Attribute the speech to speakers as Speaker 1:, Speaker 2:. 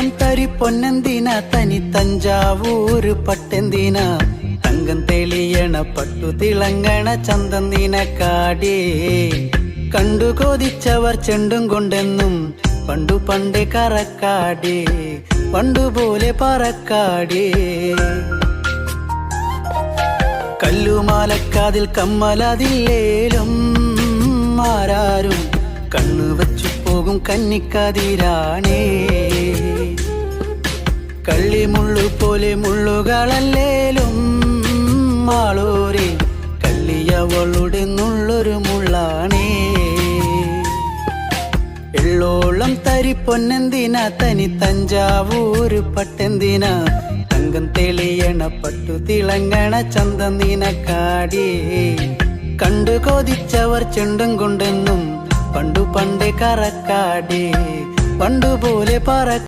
Speaker 1: എള്ളോളം തരി പൊന്നെന്തിന തനി തഞ്ചാവൂര് പട്ടെന്തിന തങ്കം തെളിയണ പട്ടു തിളങ്ങണ ചന്തം നിനക്കാടേ കണ്ടു കൊതിച്ചവർ ചെണ്ടും കൊണ്ടെന്നും പണ്ടു പണ്ടേ കറക്കാടേ പണ്ടുപോലെ പറക്കാടേ കല്ലുമാലക്കാതിൽ കമ്മലതില്ലേലും ആരാരും കണ്ണു വച്ചു പോകും കന്നിക്കതിരാണേ കള്ളിമുള്ളു പോലെ മുള്ളുകളല്ലേലും ആളോരെ കള്ളിയവളുടെ നുള്ളൊരു മുള്ളാണേ എള്ളോളം തരി പൊന്നെന്തിന തനി തഞ്ചാവൂര് പട്ടെന്തിന തങ്കം തെളിയണ പട്ടു തിളങ്ങണ ചന്തം നിനക്കാടേ കണ്ടു കൊതിച്ചവർ ചെണ്ടും കൊണ്ടെന്നും പണ്ടു പണ്ടേ കറക്കാടേ പണ്ടുപോലെ പറ